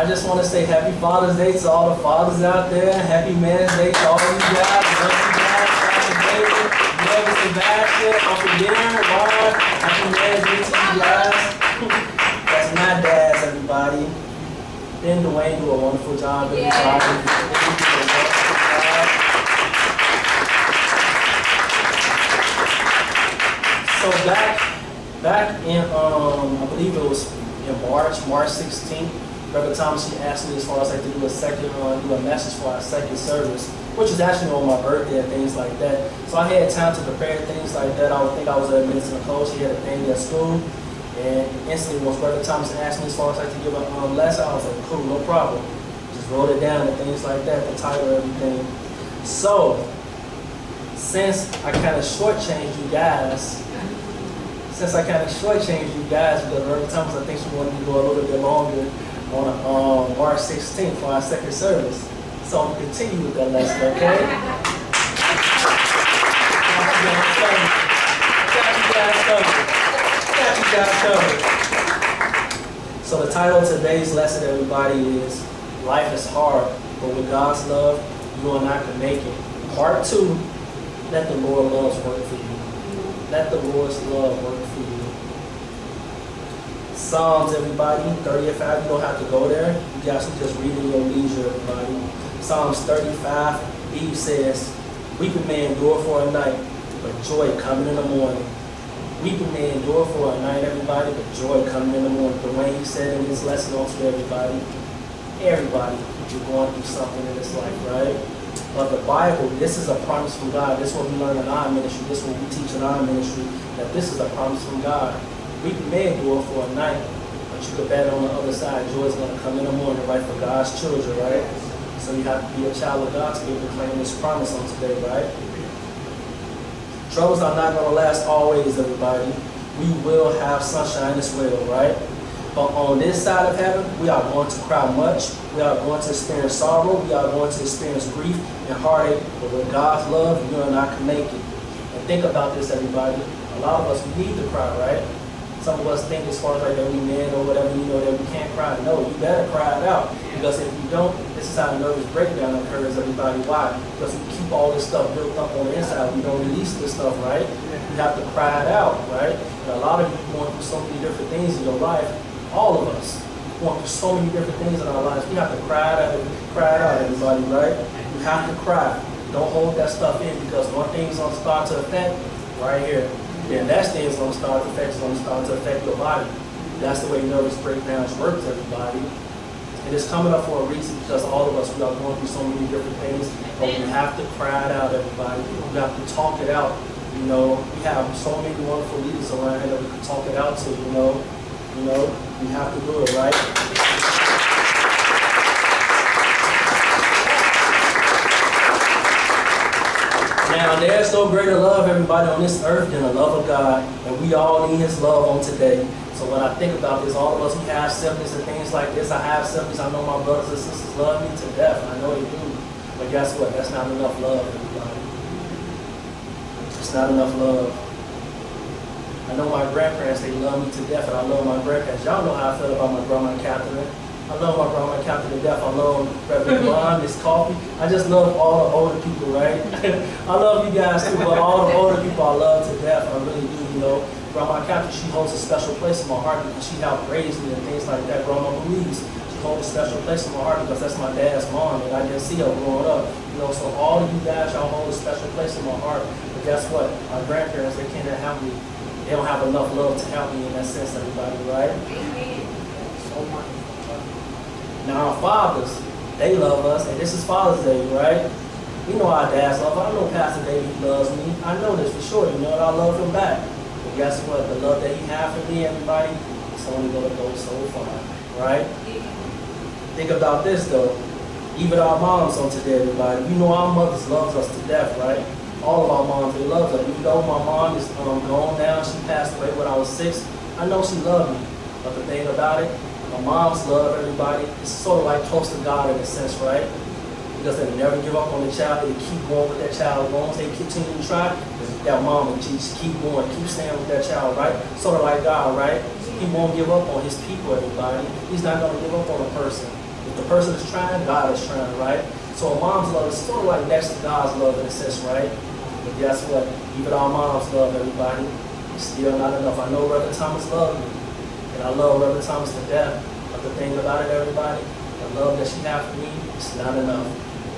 I just want to say Happy Father's Day to all the fathers out there. Happy Man's Day to all you guys. Love you guys. Happy David, Brother Sebastian, Uncle Darren, Ron. Happy Man's Day to you guys. That's my dads, everybody. Then Dwayne do a wonderful job, everybody. So back in I believe it was in March 16th, Reverend Thomas, she asked me as far as like to do a message for our second service, which is actually on my birthday and things like that. So I had time to prepare things like that. I would think I was at Minister Nicole. She had a thing at school, and instantly once Reverend Thomas asked me as far as like to give a lesson, I was like, cool, no problem. Just wrote it down and things like that, the title, everything. So since I kind of shortchanged you guys. Because Reverend Thomas, I think she wanted to go a little bit longer on March 16th for our second service. So I'm going to continue with that lesson, okay? Got you guys covered. So the title of today's lesson, everybody, is Life is Hard, but with God's love, you and I can make it. Part 2, let the Lord love's work for you. Let the Lord's love work for you. Psalms, everybody, 35, you don't have to go there. You guys can just read in your leisure, everybody. Psalms 35b says, weeping may endure for a night, but joy coming in the morning. Weeping may endure for a night, everybody, but joy coming in the morning. The way he said in his lesson also, everybody, you're going through something in this life, right? But the Bible, this is a promise from God. This is what we learn in our ministry. This is what we teach in our ministry, that this is a promise from God. We may endure for a night, but you could bet on the other side, joy is going to come in the morning, right, for God's children, right? So you have to be a child of God to be able to claim this promise on today, right? Troubles are not going to last always, everybody. We will have sunshine as well, right? But on this side of heaven, we are going to cry much. We are going to experience sorrow. We are going to experience grief and heartache. But with God's love, you and I can make it. And think about this, everybody. A lot of us, we need to cry, right? Some of us think as far as like that we men or whatever, you know, that we can't cry. No, you better cry it out. Because if you don't, this is how nervous breakdown occurs, everybody. Why? Because we keep all this stuff built up on the inside. We don't release this stuff, right? You have to cry it out, right? And a lot of you going through so many different things in your life. All of us going through so many different things in our lives. We have to cry it out, everybody, right? You have to cry. Don't hold that stuff in, because one thing is going to start to affect right here. Then that thing is going to start to affect your body. That's the way nervous breakdowns works, everybody. And it's coming up for a reason, because all of us, we are going through so many different things, but we have to cry it out, everybody. We have to talk it out. You know, we have so many wonderful leaders around here that we can talk it out to, you know. We have to do it, right? Now, there's no greater love, everybody, on this earth than the love of God, and we all need his love on today. So when I think about this, all of us, we have siblings and things like this. I have siblings. I know my brothers and sisters love me to death. I know they do. But guess what? That's not enough love, everybody. It's not enough love. I know my grandparents, they love me to death, and I love my grandparents. Y'all know how I feel about my grandma Catherine. I love my grandma Catherine to death. I love Reverend Ron, Miss Coffee. I just love all the older people, right? I love you guys too, but all the older people I love to death. I really do, you know. Grandma Catherine, she holds a special place in my heart because she helped raise me and things like that. Grandma Louise, she holds a special place in my heart because that's my dad's mom, and I didn't see her growing up. You know, so all of you guys, y'all hold a special place in my heart. But guess what? My grandparents, they can't help me. They don't have enough love to help me in that sense, everybody, right? So much. Now our fathers, they love us, and this is Father's Day, right? We know our dads love us. I know Pastor David loves me. I know this for sure, you know, and I love him back. But guess what? The love that he has for me, everybody, it's only going to go so far, right? Think about this, though. Even our moms on today, everybody. You know our mothers loves us to death, right? All of our moms, they love us. Even though my mom is gone now, she passed away when I was 6, I know she loved me. But the thing about it, my mom's love, everybody, it's sort of like close to God in a sense, right? Because they never give up on the child. They keep going with that child. As long as they continue to try, that mom will just keep going, keep staying with that child, right? Sort of like God, right? He won't give up on his people, everybody. He's not going to give up on a person. If the person is trying, God is trying, right? So a mom's love is sort of like next to God's love in a sense, right? But guess what? Even our moms love everybody. It's still not enough. I know Reverend Thomas loved me, and I love Reverend Thomas to death. But the thing about it, everybody, the love that she has for me, it's not enough.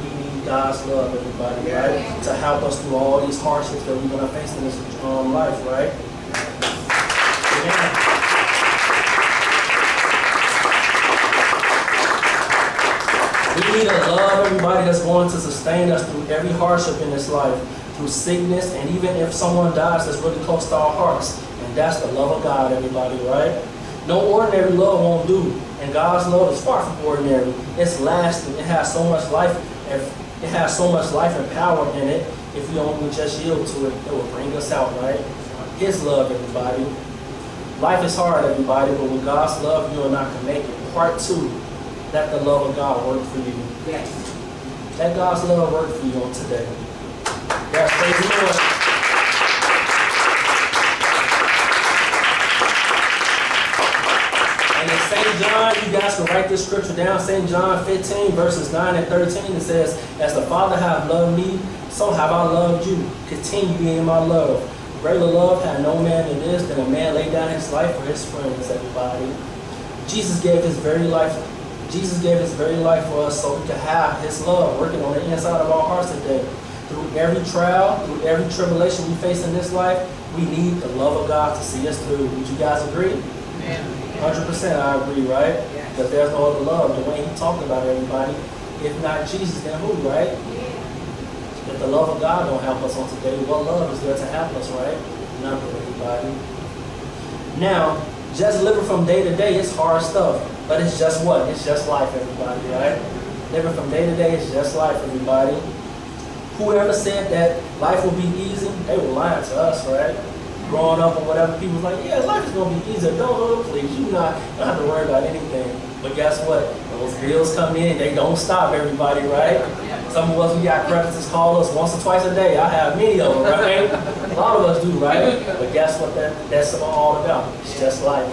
We need God's love, everybody, right? To help us through all these hardships that we're going to face in this life, right? Amen. We need to love everybody that's going to sustain us through every hardship in this life, through sickness, and even if someone dies that's really close to our hearts. And that's the love of God, everybody, right? No ordinary love won't do. And God's love is far from ordinary. It's lasting. It has so much life. It has so much life and power in it. If we only just yield to it, it will bring us out, right? His love, everybody. Life is hard, everybody, but with God's love, you and I can make it. Part 2, let the love of God work for you. Yes. Let God's love work for you on today. Yes, praise the Lord. And in St. John, you guys can write this scripture down. St. John 15, verses 9 and 13, it says, as the Father hath loved me, so have I loved you. Continue in my love. Greater love had no man than this, than a man lay down his life for his friends, everybody. Jesus gave his very life. Jesus gave his very life for us so we could have his love working on the inside of our hearts today. Through every trial, through every tribulation we face in this life, we need the love of God to see us through. Would you guys agree? 100% I agree, right? Because there's no other love. The way he talked about everybody. If not Jesus, then who, right? If the love of God don't help us on today, what love is there to help us, right? None of everybody. Now, just living from day to day is hard stuff. But it's just what? It's just life, everybody, right? Living from day to day is just life, everybody. Whoever said that life will be easy, they were lying to us, right? Growing up or whatever, people was like, yeah, life is going to be easy. Don't please. You don't have to worry about anything. But guess what? Those bills come in, they don't stop, everybody, right? Some of us, we got creditors call us once or twice a day. I have many of them, right? A lot of us do, right? But guess what that's all about? It's just life.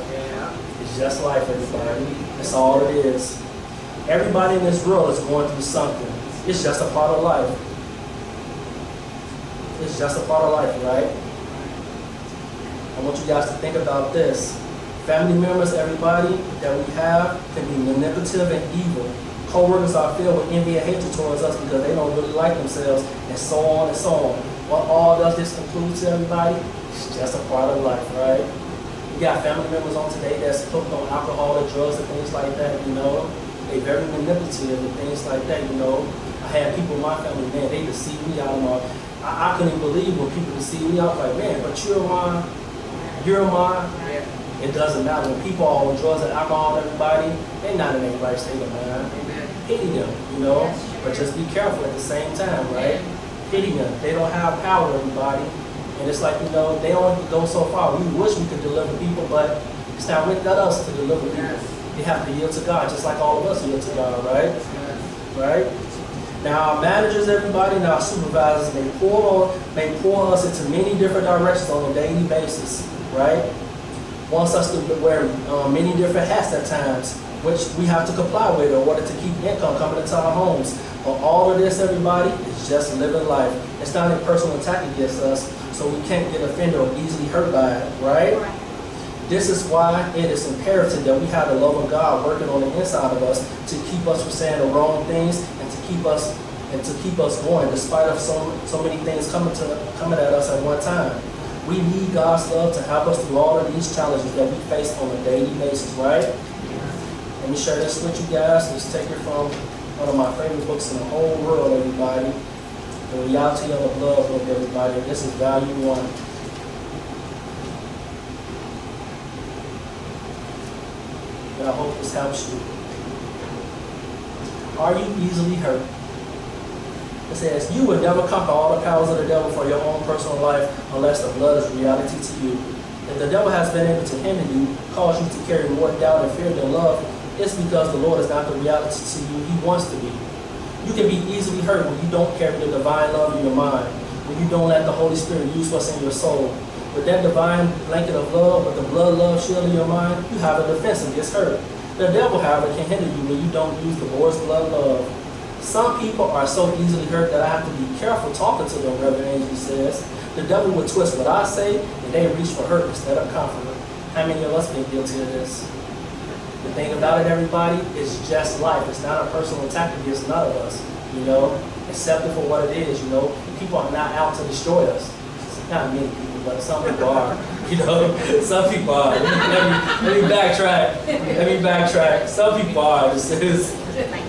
It's just life, everybody. That's all it is. Everybody in this world is going through something. It's just a part of life. It's just a part of life, right? I want you guys to think about this. Family members, everybody that we have, can be manipulative and evil. Co-workers are filled with envy and hatred towards us because they don't really like themselves, and so on and so on. What all does this include to everybody? It's just a part of life, right? We got family members on today that's hooked on alcohol and drugs and things like that, you know. They very manipulative and things like that, you know. I had people in my family, man, they deceive me out of my... I couldn't even believe when people deceive me. I was like, man, but you're mine. It doesn't matter. When people are on drugs and alcohol, everybody, they're not in their right state of mind. Pity them, you know. But just be careful at the same time, right? Pity them. They don't have power, everybody. And it's like, you know, they don't go so far. We wish we could deliver people, but it's not with us to deliver people. They have to yield to God, just like all of us yield to God, right? Right? Now, our managers, everybody, and our supervisors, may pull us into many different directions on a daily basis, right? Wants us to wear many different hats at times, which we have to comply with in order to keep income coming into our homes. But all of this, everybody, is just living life. It's not a personal attack against us, so we can't get offended or easily hurt by it, right? This is why it is imperative that we have the love of God working on the inside of us to keep us from saying the wrong things and to keep us going despite of so many things coming at us at one time. We need God's love to help us through all of these challenges that we face on a daily basis, right? Let me share this with you guys. Let's take it from one of my favorite books in the whole world, everybody. The Reality of the Love book, everybody. This is Value 1. And I hope this helps you. Are you easily hurt? It says, you will never conquer all the powers of the devil for your own personal life unless the blood is reality to you. If the devil has been able to hinder you, cause you to carry more doubt and fear than love, it's because the Lord is not the reality to you He wants to be. You can be easily hurt when you don't carry the divine love in your mind, when you don't let the Holy Spirit use what's in your soul. With that divine blanket of love, with the blood love shield in your mind, you have a defense against hurt. The devil, however, can hinder you when you don't use the Lord's blood love. Some people are so easily hurt that I have to be careful talking to them, Reverend Angie says. The devil will twist what I say, and they reach for hurt instead of comfort. How many of us been guilty of this? The thing about it, everybody, is just life. It's not a personal attack against none of us, you know. Accept it for what it is, you know. People are not out to destroy us. Not many people, but some people are, you know. Some people are. Let me backtrack. Some people are.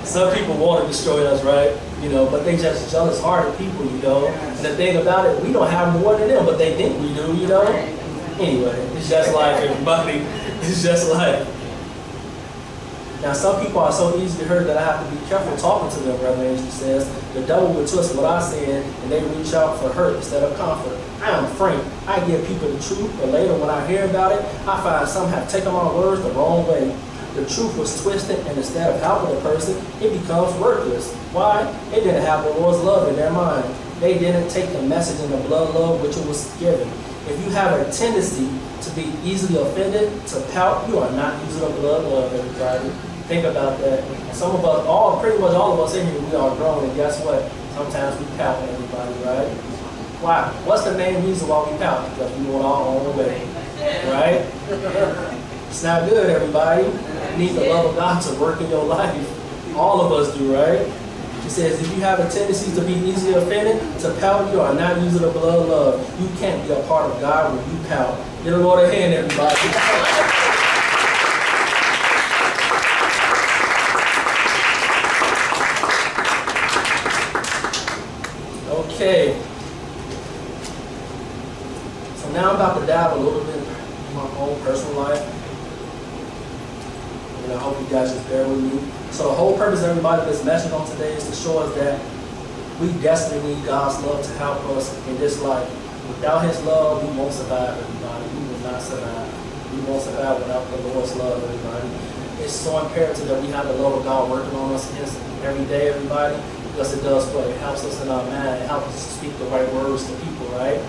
Some people want to destroy us, right? You know, but they just jealous-hearted people, you know. And the thing about it, we don't have more than them, but they think we do, you know. Anyway, it's just life, everybody. It's just life. Now, some people are so easily hurt that I have to be careful talking to them, Reverend Angie says. The devil will twist what I say, and they reach out for hurt instead of comfort. I am frank. I give people the truth, but later when I hear about it, I find some have taken my words the wrong way. The truth was twisted, and instead of helping the person, it becomes worthless. Why? They didn't have the Lord's love in their mind. They didn't take the message in the blood love which it was given. If you have a tendency to be easily offended, to pout, you are not using the blood love, everybody. Think about that. And some of us, pretty much all of us in here, we are grown, and guess what? Sometimes we pout at everybody, right? Why? What's the main reason why we pout? Because we want our own way, right? It's not good, everybody. You need the love of God to work in your life. All of us do, right? He says, if you have a tendency to be easily offended, to pout, you are not using the blood of love. You can't be a part of God when you pout. Get the Lord a hand, everybody. Okay. So now I'm about to dive a little bit into my own personal life. And I hope you guys just bear with me. So the whole purpose of everybody this message on today is to show us that we desperately need God's love to help us in this life. Without His love, we won't survive, everybody. We will not survive. We won't survive without the Lord's love, everybody. It's so imperative that we have the love of God working on us every day, everybody. Because it does what? It helps us in our mind. It helps us to speak the right words to people, right?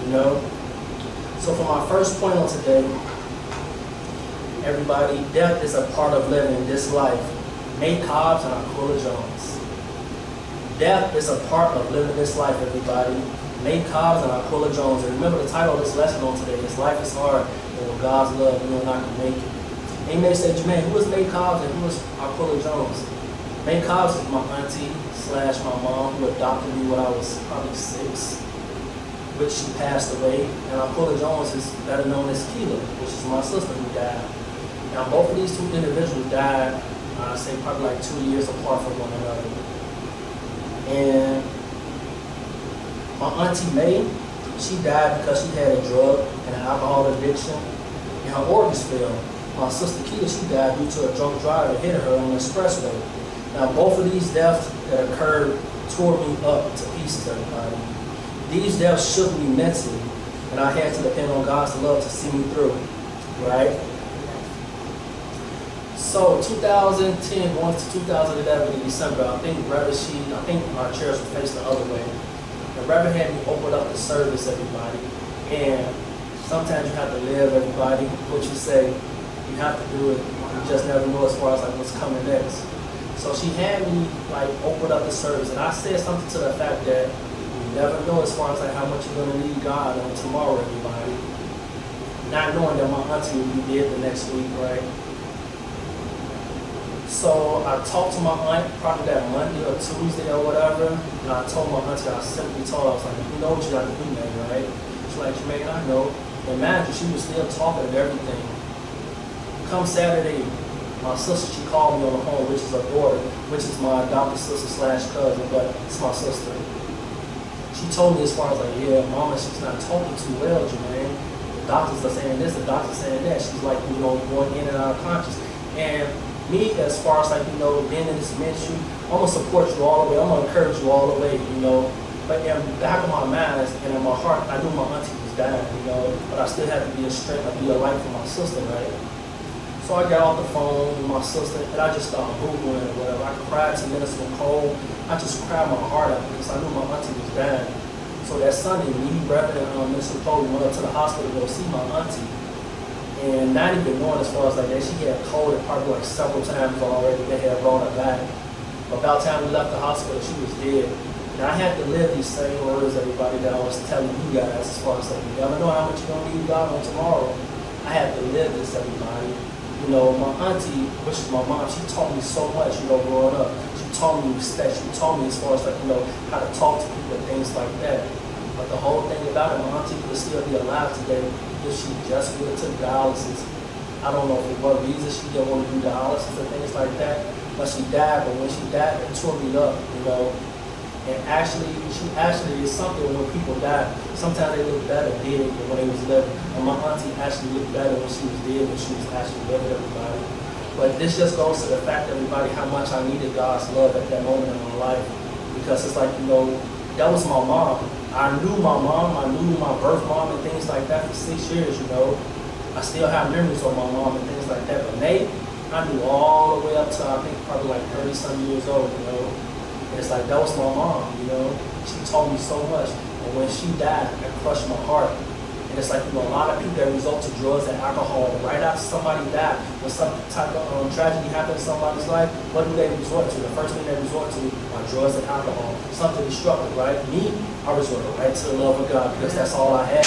You know? So for my first point on today, everybody, death is a part of living in this life. Nate Cobbs and Aquila Jones. Death is a part of living this life, everybody. Nate Cobbs and Aquila Jones. And remember the title of this lesson on today is Life is Hard, and with God's love, we will not make it. And you may say, Jermaine, who is Nate Cobbs and who is Aquila Jones? Nate Cobbs is my auntie / my mom who adopted me when I was probably 6, which she passed away. And Aquila Jones is better known as Keela, which is my sister who died. Now both of these two individuals died, I'd say probably like 2 years apart from one another. And my auntie May, she died because she had a drug and an alcohol addiction, and her organs failed. My sister Keela, she died due to a drunk driver hitting her on the expressway. Now, both of these deaths that occurred tore me up to pieces, everybody. These deaths shook me mentally, and I had to depend on God's love to see me through, right? So, 2010, going to 2011 in December, I think our chairs were faced the other way. The Reverend had me open up the service, everybody, and sometimes you have to live, everybody, what you say. You have to do it. You just never know as far as like what's coming next. So she had me like open up the service, and I said something to the fact that you never know as far as like how much you're gonna need God on tomorrow, everybody. Not knowing that my auntie would be dead the next week, right? So I talked to my aunt probably that Monday or Tuesday or whatever, and I told my auntie, I simply told her, I was like, you know what you got to do, man, right? She's like, Jermaine, I know. And imagine she was still talking of everything. Come Saturday, my sister, she called me on the phone, which is her daughter, which is my adopted sister / cousin, but it's my sister. She told me as far as like, yeah, mama, she's not talking too well, Jermaine. The doctors are saying this, the doctors are saying that. She's like, you know, going in and out of conscious. And me, as far as like, you know, being in this ministry, I'm gonna support you all the way. I'm gonna encourage you all the way, you know. But in the back of my mind and in my heart, I knew my auntie was dying, you know. But I still had to be a strength, be a light for my sister, right? So I got off the phone with my sister, and I just started Googling or whatever. I cried to Minister Cole. I just cried my heart out because I knew my auntie was dying. So that Sunday, me, Reverend Minister Cole, went up to the hospital to go see my auntie. And not even knowing as far as like that, she had coded probably like several times already. They had brought her back. About the time we left the hospital, she was dead. And I had to live these same words, everybody, that I was telling you guys as far as like, you never know how much you're going to need God on tomorrow. I had to live this, everybody. You know, my auntie, which is my mom, she taught me so much, you know, growing up. She taught me respect. She taught me as far as like, you know, how to talk to people and things like that. But the whole thing about it, my auntie could still be alive today if she just would have took dialysis. I don't know for what reason she didn't want to do dialysis and things like that. But she died, but when she died, it tore me up, you know. And she actually is something when people die, sometimes they look better dead than when they was living. And my auntie actually looked better when she was dead than she was actually living, everybody. But this just goes to the fact, everybody, how much I needed God's love at that moment in my life. Because it's like, you know, that was my mom. I knew my mom, I knew my birth mom and things like that for 6 years, you know. I still have memories of my mom and things like that. But Nate, I knew all the way up to, I think, probably like 30-some years old, you know. And it's like, that was my mom, you know. She taught me so much. And when she died, it crushed my heart. And it's like, you know, a lot of people that resort to drugs and alcohol, right after somebody died, when some type of tragedy happened in somebody's life, what do they resort to? The first thing they resort to are drugs and alcohol. Something destructive, right? Me, I resorted right to the love of God because that's all I had.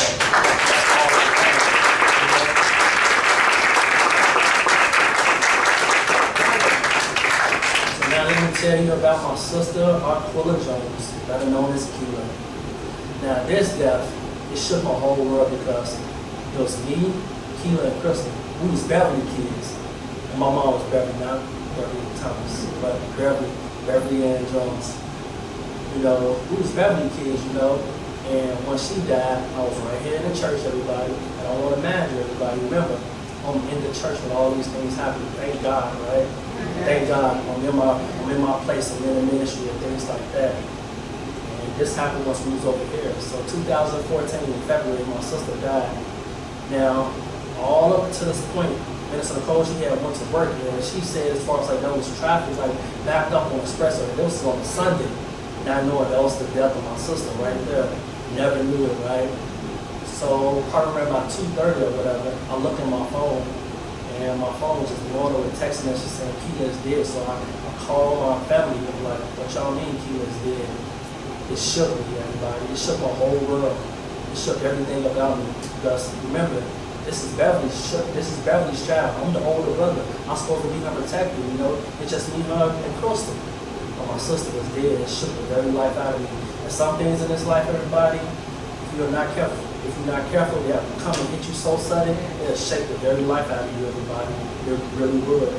So now let me tell you about my sister, Aquila Jones, better known as Keela. Now this death, it shook my whole world because it was me, Keela, and Crystal. We was Beverly kids. And my mom was Beverly, not Beverly Thomas, but Beverly Ann Jones. You know, we was Beverly kids, you know. And when she died, I was right here in the church, everybody. And I want to imagine everybody. Remember, I'm in the church when all these things happen. Thank God, right? Thank God I'm in my place, I'm in the ministry and things like that. This happened once we was over here. So 2014 in February, my sister died. Now, all up to this point, Minister Nicole, she had went to work, and she said as far as like there was traffic like backed up on Expresso, and this was on a Sunday. Not knowing that was the death of my sister right there. Never knew it, right? So probably around about 2:30 or whatever, I look at my phone, and my phone was just blowing over text message saying Keela's dead. So I called my family and was like, what y'all mean Keela's dead? It shook me, everybody. It shook my whole world. It shook everything about me. Because remember, this is Beverly's child. I'm the older brother. I'm supposed to be her protector, you know. It's just me, her, and Crystal. But my sister was dead. It shook the very life out of me. And some things in this life, everybody, if you're not careful, they have to come and hit you so sudden, it'll shake the very life out of you, everybody. It really would.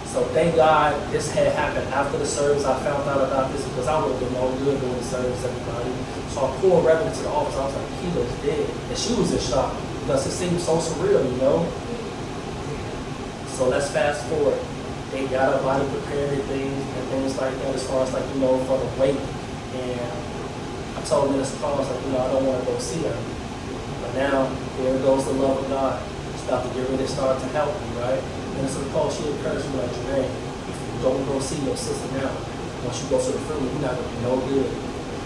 So thank God this had happened after the service. I found out about this because I would have been no good during the service, everybody. So I pulled Reverend to the office. I was like, Keela's dead. And she was in shock because it seemed so surreal, you know? So let's fast forward. They got her body prepared and things like that as far as like, you know, for the wake. And I told Minister Paul, I was like, you know, I don't want to go see her. But now, there goes the love of God. It's about to get ready to start to help me, right? And so Paul, she encouraged me like, Jermaine, if you don't go see your sister now, once you go to the funeral, you're not going to be no good.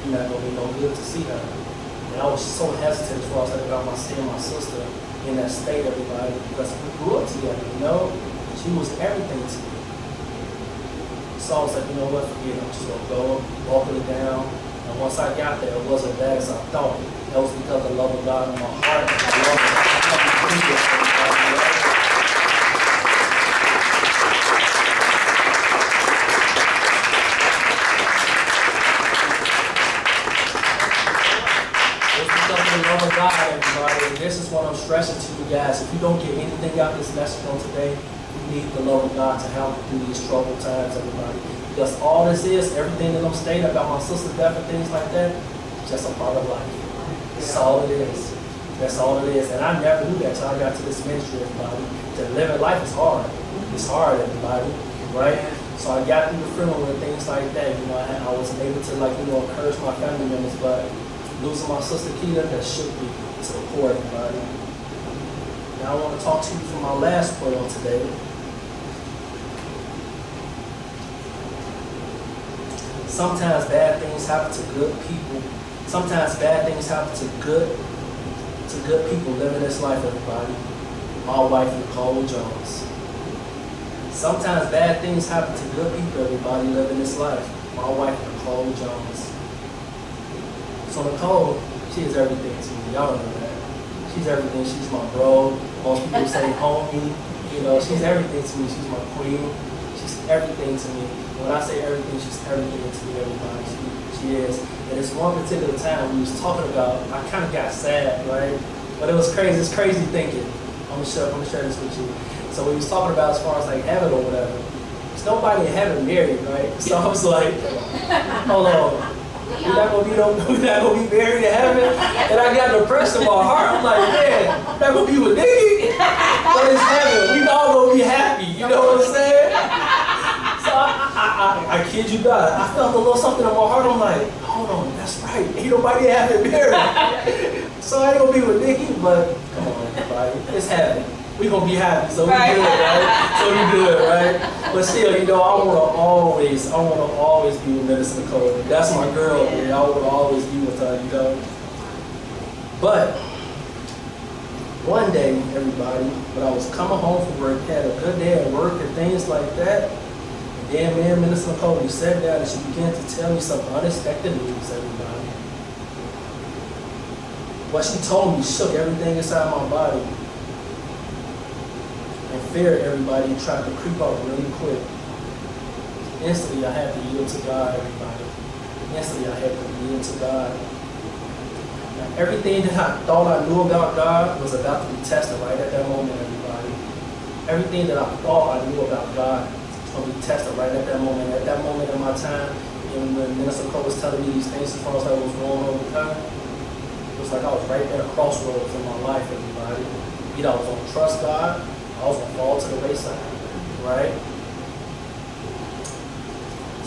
You're not going to be no good to see her. And I was so hesitant as far as like about seeing my sister in that state, everybody, because we grew up together, you know? She was everything to me. So I was like, you know what, forget it. I'm just going to go, walk it down. And once I got there, it wasn't bad as I thought. That was because of the love of God in my heart. And I love it. God, everybody, and this is what I'm stressing to you guys. If you don't get anything out of this message on today, you need the love of God to help through these troubled times, everybody. Because all this is, everything that I'm stating about my sister's death and things like that, is just a part of life. That's all it is. That's all it is. And I never knew that until I got to this ministry, everybody. To live in life is hard. It's hard, everybody, right? So I got through the funeral and things like that. You know, I wasn't able to, like, you know, encourage my family members, but losing my sister Keela, that shook me to the core, everybody. Now I want to talk to you from my last point on today. Sometimes bad things happen to good people. Sometimes bad things happen to good people living this life, everybody. my wife, Nicole Jones. Sometimes bad things happen to good people, everybody living this life. My wife, Nicole Jones. So Nicole, she is everything to me. Y'all know that. She's everything. She's my bro. Most people say homie. You know, she's everything to me. She's my queen. She's everything to me. When I say everything, she's everything to me, everybody. She is. And this one particular time we was talking about, I kind of got sad, right? But it was crazy. It's crazy thinking. I'm gonna share this with you. So we was talking about as far as like heaven or whatever. There's nobody in heaven married, right? So I was like, hold on. We're not gonna be married in heaven. And I got depressed in my heart. I'm like, man, not gonna be with Nikki. But it's heaven. We all gonna be happy. You know what I'm saying? So I kid you not. I felt a little something in my heart. I'm like, hold on, that's right. Ain't nobody in heaven married. So I ain't gonna be with Nikki, but come on, everybody. It's heaven. We gonna be happy, so we good, right? So we good, right? But still, you know, I wanna always be with Minister Nicole. That's my girl, man. I wanna always be with her, you know. But one day, everybody, when I was coming home from work, had a good day at work and things like that. And then me and Minister Nicole, we sat down and she began to tell me some unexpected news, everybody. What she told me shook everything inside my body. And fear, everybody, tried to creep up really quick. Instantly, I had to yield to God, everybody. Instantly, I had to yield to God. Now, everything that I thought I knew about God was about to be tested right at that moment, everybody. Everything that I thought I knew about God was going to be tested right at that moment. At that moment in my time, and when Minister Cole was telling me these things as far as what was going on with her, it was like I was right at a crossroads in my life, everybody. Either I was going to trust God, I was going to fall to the wayside, right?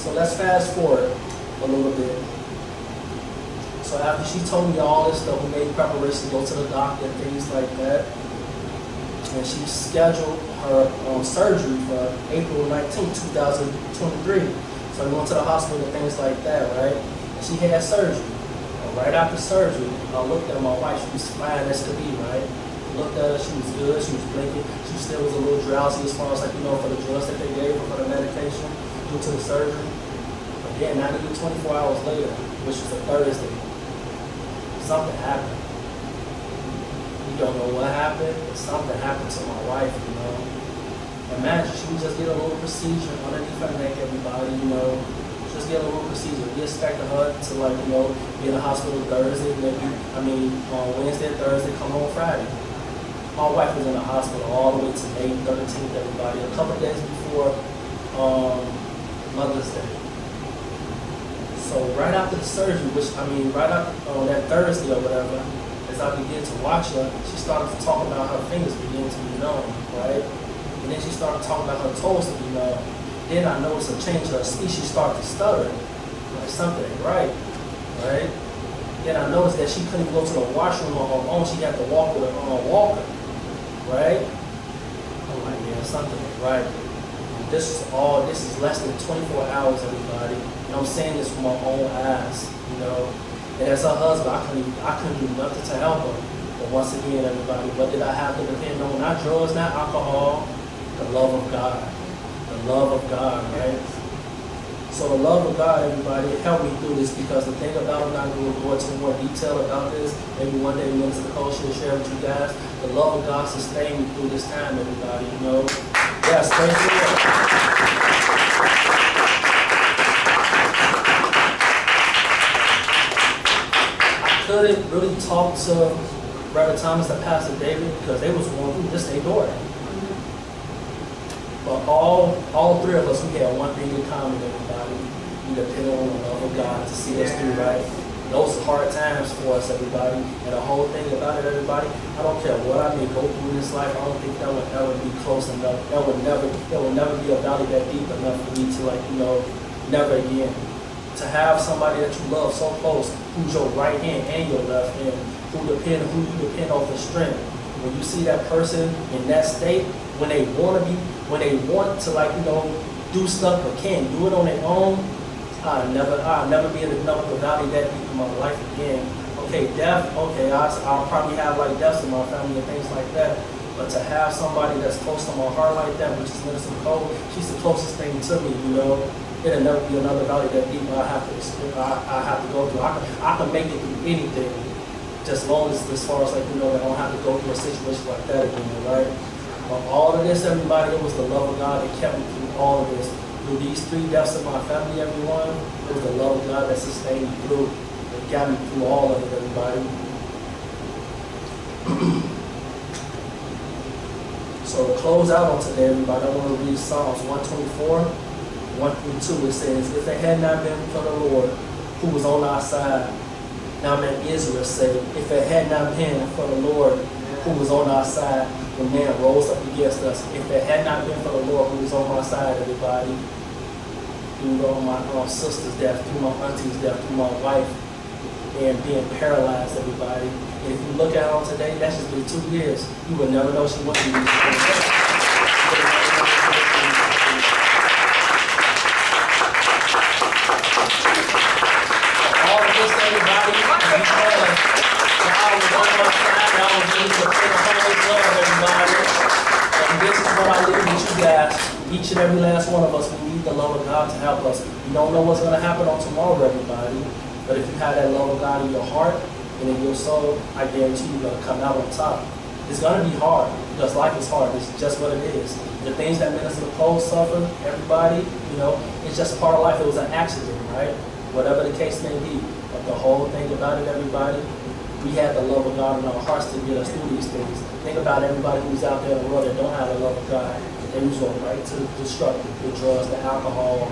So let's fast forward a little bit. So after she told me all this stuff, we made preparations to go to the doctor and things like that. And she scheduled her surgery for April 19, 2023. So we went to the hospital and things like that, right? And she had surgery. And right after surgery, I looked at my wife. She was fine as could be, right? Looked at her, she was good, she was blinking. She still was a little drowsy as far as like, you know, for the drugs that they gave her for the medication due to the surgery. But then not even 24 hours later, which was a Thursday, something happened. You don't know what happened, but something happened to my wife, you know. Imagine she would just get a little procedure underneath her neck, everybody, you know. Just get a little procedure. We expected her to like, you know, be in the hospital Thursday, Wednesday, Thursday, come home Friday. My wife was in the hospital all the way to May 13th, everybody, a couple days before Mother's Day. So right after the surgery, right after on that Thursday or whatever, as I began to watch her, she started to talk about her fingers beginning to be numb, right? And then she started talking about her toes to be numb. Then I noticed a change in her speech. She started to stutter, like something ain't right? Then I noticed that she couldn't even go to the washroom on her own. She had to walk with her walker, right? I'm like, yeah, something ain't right. This is less than 24 hours, everybody. And I'm saying this from my own eyes, you know. And as her husband, I couldn't do nothing to help her. But once again, everybody, what did I have to depend on? Not drugs, not alcohol, the love of God. The love of God, right? So the love of God, everybody, helped me through this, because the thing about it, I'm not going to go into more detail about this. Maybe one day Minister Nicole will share with you guys. The love of God sustained me through this time, everybody, you know. Yes, thank you. I couldn't really talk to Reverend Thomas and Pastor David because they was going through this, their daughter. But all three of us, we had one thing in common, everybody. We depended on the love of God to see us through, right? Those are hard times for us, everybody. And the whole thing about it, everybody, I don't care what I may go through in this life, I don't think that would ever be close enough. There would never be a valley that deep enough for me to, like, you know, never again. To have somebody that you love so close, who's your right hand and your left hand, who you depend on for strength. When you see that person in that state, when they want to, like, you know, do stuff but can't do it on their own, I'll never be in another valley that deep in my life again. Okay, death, okay, I'll probably have like deaths in my family and things like that. But to have somebody that's close to my heart like that, which is Minister Cole, she's the closest thing to me, you know. It'll never be another valley that deep I have to go through. I can make it through anything, just long as far as like, you know, that I don't have to go through a situation like that again, right? But all of this, everybody, it was the love of God that kept me through all of this. Through these 3 deaths of my family, everyone, it was the love of God that sustained me through. It got me through all of it, everybody. So to close out on today, everybody, I want to read Psalms 124, 1 through 2. It says, if it had not been for the Lord who was on our side, now let Israel say, if it had not been for the Lord who was on our side, when man rose up against us, if it had not been for the Lord who was on my side, everybody, through my sister's death, through my auntie's death, through my wife, and being paralyzed, everybody. And if you look at her today, that's just been 2 years. You would never know she went through these things. All of this, everybody, because God was on my side, I was able to take a whole love, everybody. And this is what I leave with you guys. Each and every last one of us, we need the love of God to help us. You don't know what's going to happen on tomorrow, everybody. But if you have that love of God in your heart and in your soul, I guarantee you're going to come out on top. It's going to be hard because life is hard. It's just what it is. The things that Minister Cole suffered, everybody, you know, it's just part of life. It was an accident, right? Whatever the case may be. But the whole thing about it, everybody, we have the love of God in our hearts to get us through these things. Think about everybody who's out there in the world that don't have the love of God. They resort right to the destructive, the drugs, the alcohol,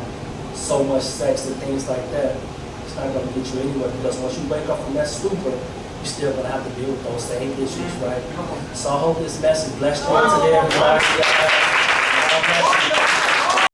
so much sex and things like that. It's not going to get you anywhere because once you wake up from that stupor, you're still going to have to deal with those same issues, right? So I hope this message blessed you today, everybody.